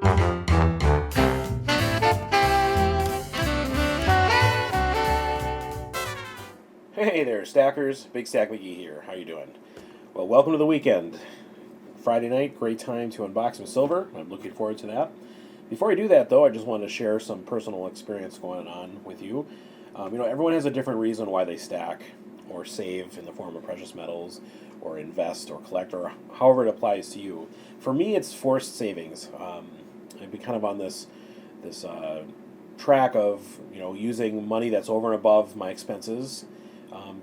Hey there, stackers. Big Stack McGee here. How you doing? Well, welcome to the weekend. Friday night, great time to unbox some silver. I'm looking forward to that. Before I do that, though, I just wanted to share some personal experience going on with you. Everyone has a different reason why they stack or save in the form of precious metals or invest or collect or however it applies to you. For me, it's forced savings. I've been kind of on this track of using money that's over and above my expenses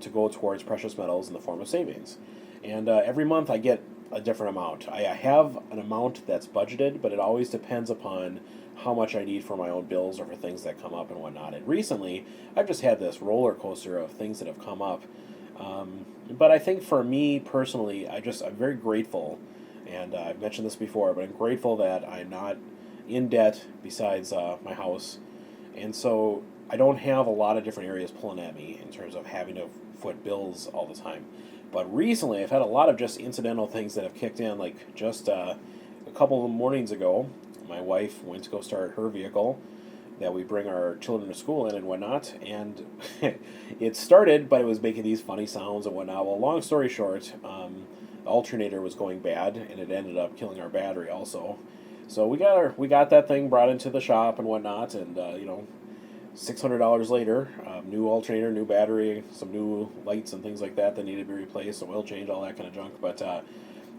to go towards precious metals in the form of savings. And every month I get a different amount. I have an amount that's budgeted, but it always depends upon how much I need for my own bills or for things that come up and whatnot. And recently, I've just had this roller coaster of things that have come up. But I think for me personally, I'm very grateful, and I've mentioned this before, but I'm grateful that I'm not in debt besides my house. And so I don't have a lot of different areas pulling at me in terms of having to foot bills all the time. But recently, I've had a lot of just incidental things that have kicked in. Like just a couple of mornings ago, my wife went to go start her vehicle that we bring our children to school in and whatnot. And it started, but it was making these funny sounds and whatnot. Well, long story short, the alternator was going bad, and it ended up killing our battery also. So we got that thing brought into the shop and whatnot, and $600 later, new alternator, new battery, some new lights and things like that needed to be replaced, oil change, all that kind of junk. But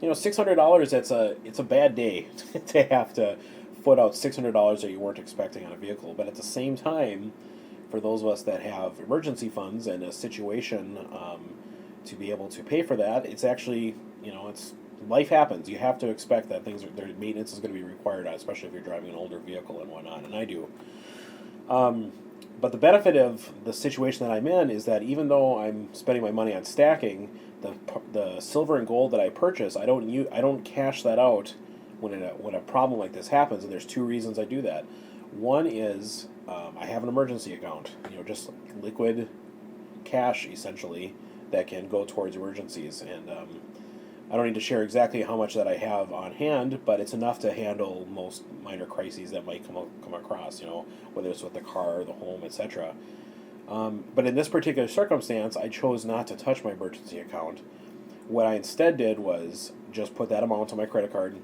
$600, it's a bad day to have to foot out $600 that you weren't expecting on a vehicle. But at the same time, for those of us that have emergency funds and a situation to be able to pay for that, it's actually it's life happens. You have to expect that their maintenance is going to be required, especially if you're driving an older vehicle and whatnot. And I do. But the benefit of the situation that I'm in is that even though I'm spending my money on stacking, the silver and gold that I purchase, I don't cash that out when a problem like this happens. And there's two reasons I do that. One is I have an emergency account, just liquid cash essentially that can go towards emergencies. And I don't need to share exactly how much that I have on hand, but it's enough to handle most minor crises that might come across, whether it's with the car, the home, etc. But in this particular circumstance, I chose not to touch my emergency account. What I instead did was just put that amount on my credit card,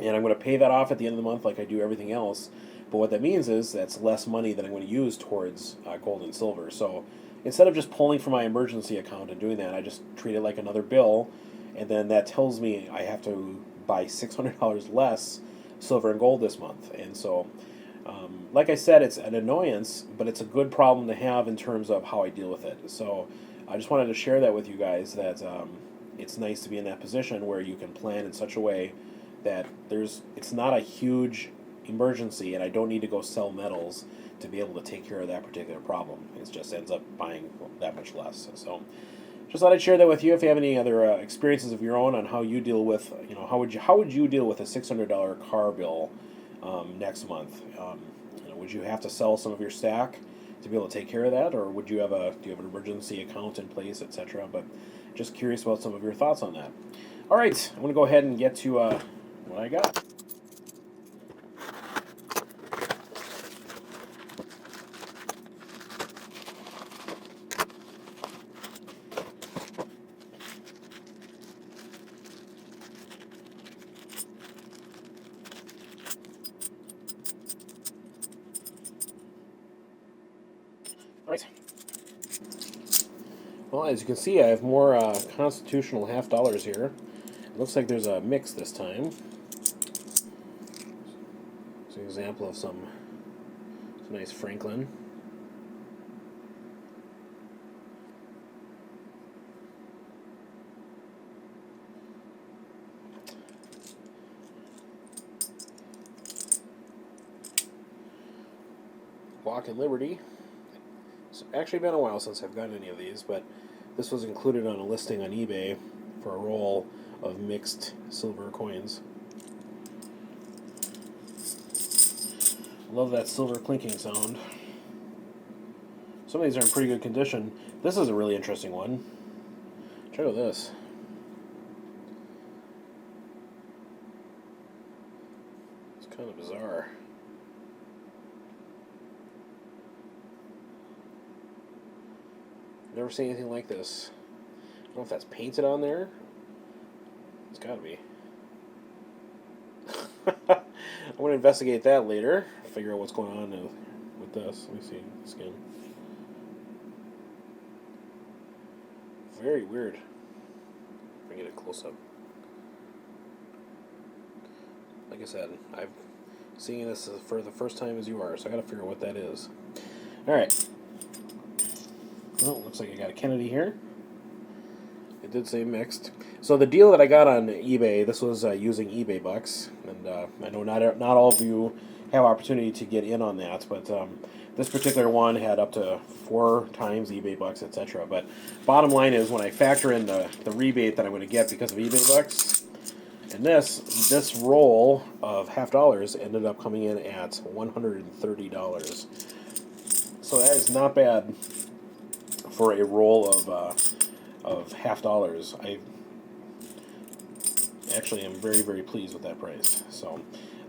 and I'm going to pay that off at the end of the month like I do everything else. But what that means is that's less money that I'm going to use towards gold and silver. So instead of just pulling from my emergency account and doing that, I just treat it like another bill. And then that tells me I have to buy $600 less silver and gold this month. And so, like I said, it's an annoyance, but it's a good problem to have in terms of how I deal with it. So I just wanted to share that with you guys, that it's nice to be in that position where you can plan in such a way that it's not a huge emergency, and I don't need to go sell metals to be able to take care of that particular problem. It just ends up buying that much less. So just thought I'd share that with you. If you have any other experiences of your own on how you deal with, how would you deal with a $600 car bill next month? Would you have to sell some of your stack to be able to take care of that, or do you have an emergency account in place, etc.? But just curious about some of your thoughts on that. All right, I'm going to go ahead and get to what I got. Right. Well, as you can see, I have more constitutional half dollars here. It looks like there's a mix this time. It's an example of some nice Franklin. Walk in Liberty. It's actually been a while since I've gotten any of these, but this was included on a listing on eBay for a roll of mixed silver coins. Love that silver clinking sound. Some of these are in pretty good condition. This is a really interesting one. Check out this. It's kind of of bizarre. Never seen anything like this. I don't know if that's painted on there. It's gotta be. I'm going to investigate that later. Figure out what's going on with this. Let me see. Skin. Very weird. If I get it close up. Like I said, I've seen this for the first time as you are, so I got to figure out what that is. All right. Well, looks like I got a Kennedy here. It did say mixed. So the deal that I got on eBay, this was using eBay bucks, and I know not all of you have opportunity to get in on that, but this particular one had up to 4 times eBay bucks, etc. But bottom line is, when I factor in the rebate that I'm going to get because of eBay bucks, and this roll of $50 ended up coming in at $130. So that is not bad for a roll of $50. I actually am very, very pleased with that price. So,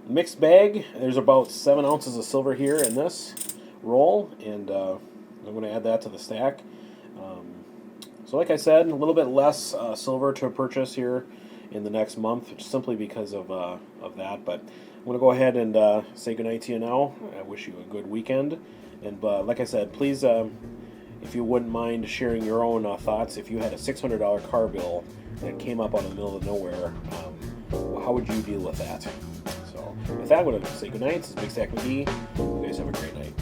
mixed bag. There's about 7 ounces of silver here in this roll, and I'm going to add that to the stack. So, like I said, a little bit less silver to purchase here in the next month, simply because of that. But I'm going to go ahead and say goodnight to you now. I wish you a good weekend, and like I said, please, if you wouldn't mind sharing your own thoughts, if you had a $600 car bill that came up out of the middle of nowhere, how would you deal with that? So with that, I'm going to say goodnight. This is Big Stack McGee. You guys have a great night.